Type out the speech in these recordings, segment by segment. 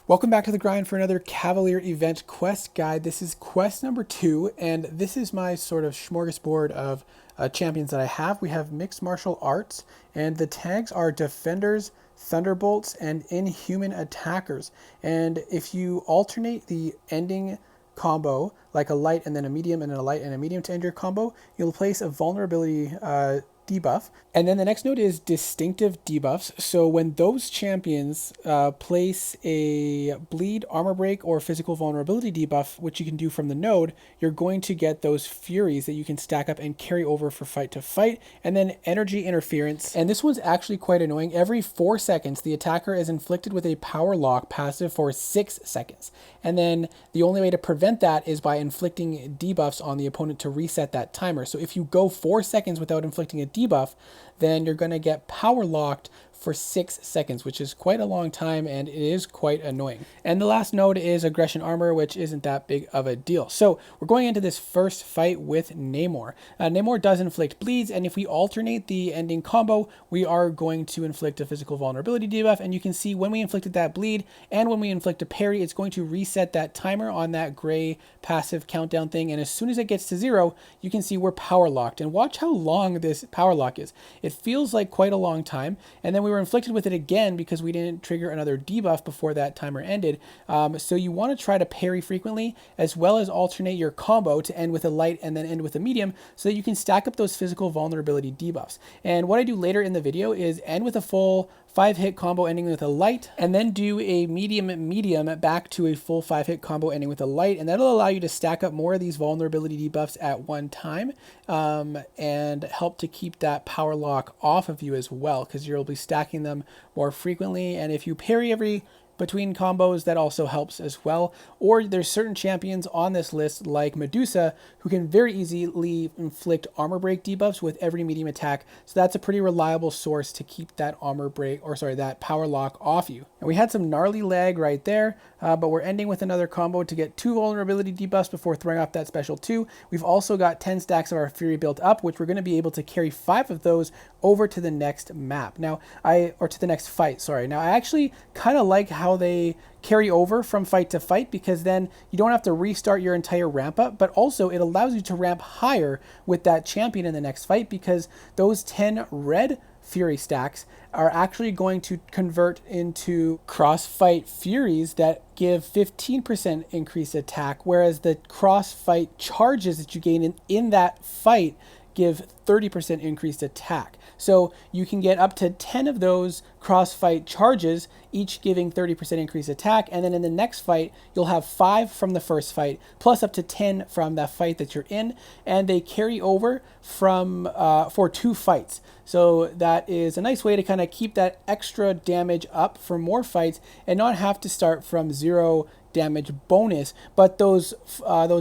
Welcome back to the grind for another Cavalier event quest guide. This is quest number 2, and this is my sort of smorgasbord of champions that I have. We have mixed martial arts, and the tags are defenders, Thunderbolts, and Inhuman attackers. And if you alternate the ending combo, like a light and then a medium and then a light and a medium to end your combo, you'll place a vulnerability debuff. And then the next note is distinctive debuffs. So when those champions place a bleed, armor break, or physical vulnerability debuff, which you can do from the node, you're going to get those furies that you can stack up and carry over for fight to fight. And then energy interference. And this one's actually quite annoying. Every 4 seconds, the attacker is inflicted with a power lock passive for 6 seconds. And then the only way to prevent that is by inflicting debuffs on the opponent to reset that timer. So if you go 4 seconds without inflicting a debuff, then you're going to get power locked for 6 seconds, which is quite a long time, and it is quite annoying. And the last node is aggression armor, which isn't that big of a deal. So we're going into this first fight with Namor. Namor does inflict bleeds, and if we alternate the ending combo, we are going to inflict a physical vulnerability debuff. And you can see when we inflicted that bleed and when we inflict a parry, it's going to reset that timer on that gray passive countdown thing. And as soon as it gets to 0, you can see we're power locked. And watch how long this power lock is. It feels like quite a long time. And then we were inflicted with it again because we didn't trigger another debuff before that timer ended. So you want to try to parry frequently, as well as alternate your combo to end with a light and then end with a medium, so that you can stack up those physical vulnerability debuffs. And what I do later in the video is end with a full 5-hit combo ending with a light, and then do a medium back to a full 5-hit combo ending with a light, and that'll allow you to stack up more of these vulnerability debuffs at one time, and help to keep that power lock off of you as well, because you'll be stacking them more frequently. And if you parry between combos, that also helps as well. Or there's certain champions on this list like Medusa who can very easily inflict armor break debuffs with every medium attack. So that's a pretty reliable source to keep that that power lock off you. And we had some gnarly lag right there, but we're ending with another combo to get 2 vulnerability debuffs before throwing off that special 2. We've also got 10 stacks of our Fury built up, which we're going to be able to carry 5 of those over to the next map. To the next fight, sorry. Now, I actually kind of like how they carry over from fight to fight, because then you don't have to restart your entire ramp up, but also it allows you to ramp higher with that champion in the next fight, because those 10 red Fury stacks are actually going to convert into cross-fight Furies that give 15% increased attack, whereas the cross-fight charges that you gain in that fight give 30% increased attack. So you can get up to 10 of those cross-fight charges, each giving 30% increased attack, and then in the next fight, you'll have 5 from the first fight, plus up to 10 from that fight that you're in, and they carry over from for 2 fights. So that is a nice way to kind of keep that extra damage up for more fights and not have to start from 0 damage bonus, but those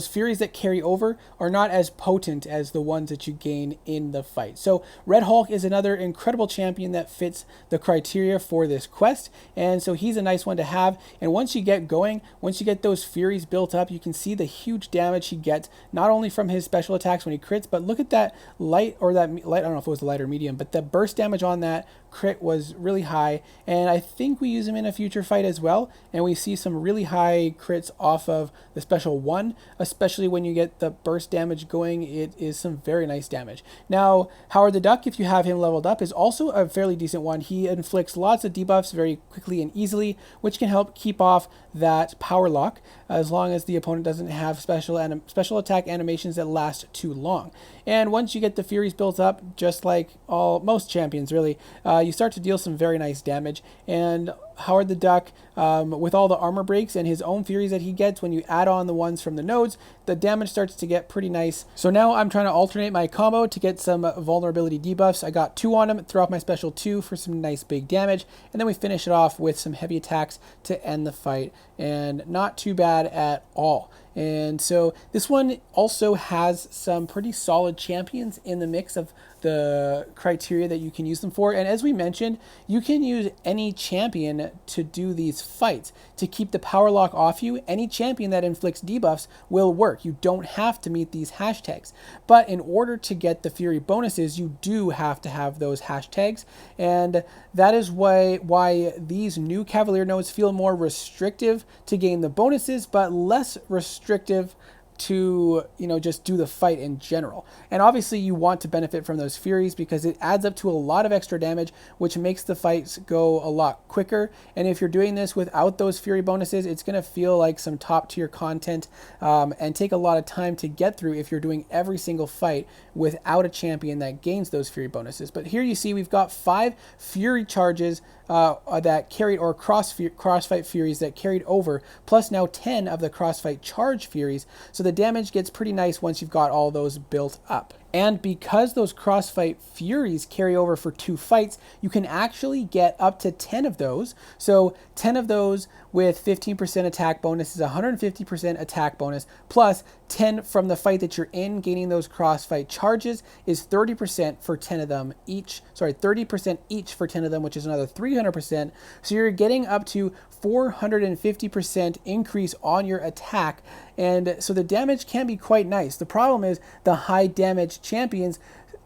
Furies that carry over are not as potent as the ones that you gain in the fight. So Red Hulk is another incredible champion that fits the criteria for this quest, and so he's a nice one to have. And once you get going, once you get those Furies built up, you can see the huge damage he gets, not only from his special attacks when he crits, but look at that light, I don't know if it was the light or medium, but the burst damage on that crit was really high, and I think we use him in a future fight as well, and we see some really high crits off of the special 1, especially when you get the burst damage going. It is some very nice damage. Now, Howard the Duck, if you have him leveled up, is also a fairly decent one. He inflicts lots of debuffs very quickly and easily, which can help keep off that power lock, as long as the opponent doesn't have special attack animations that last too long. And once you get the Furies built up, just like most champions really, you start to deal some very nice damage. And Howard the Duck, with all the armor breaks and his own Furies that he gets, when you add on the ones from the nodes, the damage starts to get pretty nice. So now I'm trying to alternate my combo to get some vulnerability debuffs. I got 2 on him, throw off my special 2 for some nice big damage, and then we finish it off with some heavy attacks to end the fight, and not too bad at all. And so this one also has some pretty solid champions in the mix of the criteria that you can use them for. And as we mentioned, you can use any champion champion to do these fights. To keep the power lock off you, any champion that inflicts debuffs will work. You don't have to meet these hashtags. But in order to get the Fury bonuses, you do have to have those hashtags. And that is why these new Cavalier nodes feel more restrictive to gain the bonuses, but less restrictive to, you know, just do the fight in general. And obviously you want to benefit from those Furies because it adds up to a lot of extra damage, which makes the fights go a lot quicker. And if you're doing this without those Fury bonuses, it's going to feel like some top tier content and take a lot of time to get through if you're doing every single fight without a champion that gains those Fury bonuses. But here you see we've got 5 Fury charges that carried, or crossfight Furies that carried over, plus now 10 of the crossfight charge Furies. So the damage gets pretty nice once you've got all those built up. And because those crossfight Furies carry over for 2 fights, you can actually get up to 10 of those. So 10 of those with 15% attack bonus is 150% attack bonus, plus 10 from the fight that you're in, gaining those crossfight charges is 30% for 10 of them each. Sorry, 30% each for 10 of them, which is another 300%. So you're getting up to 450% increase on your attack. And so the damage can be quite nice. The problem is the high damage champions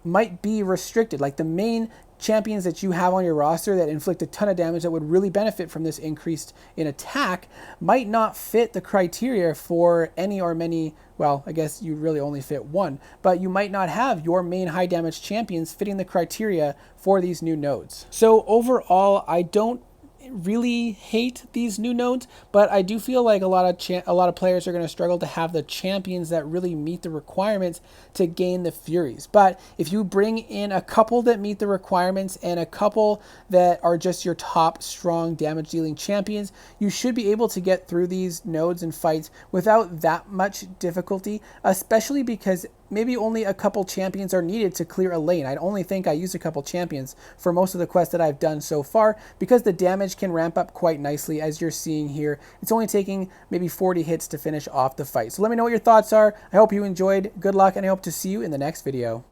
might be restricted. Like the main champions that you have on your roster that inflict a ton of damage that would really benefit from this increase in attack might not fit the criteria for any or many. Well, I guess you really only fit one, but you might not have your main high damage champions fitting the criteria for these new nodes. So overall, I don't really hate these new nodes, but I do feel like a lot of players are going to struggle to have the champions that really meet the requirements to gain the Furies. But if you bring in a couple that meet the requirements and a couple that are just your top strong damage dealing champions, you should be able to get through these nodes and fights without that much difficulty, especially because maybe only a couple champions are needed to clear a lane. I only think I used a couple champions for most of the quests that I've done so far because the damage can ramp up quite nicely, as you're seeing here. It's only taking maybe 40 hits to finish off the fight. So let me know what your thoughts are. I hope you enjoyed. Good luck, and I hope to see you in the next video.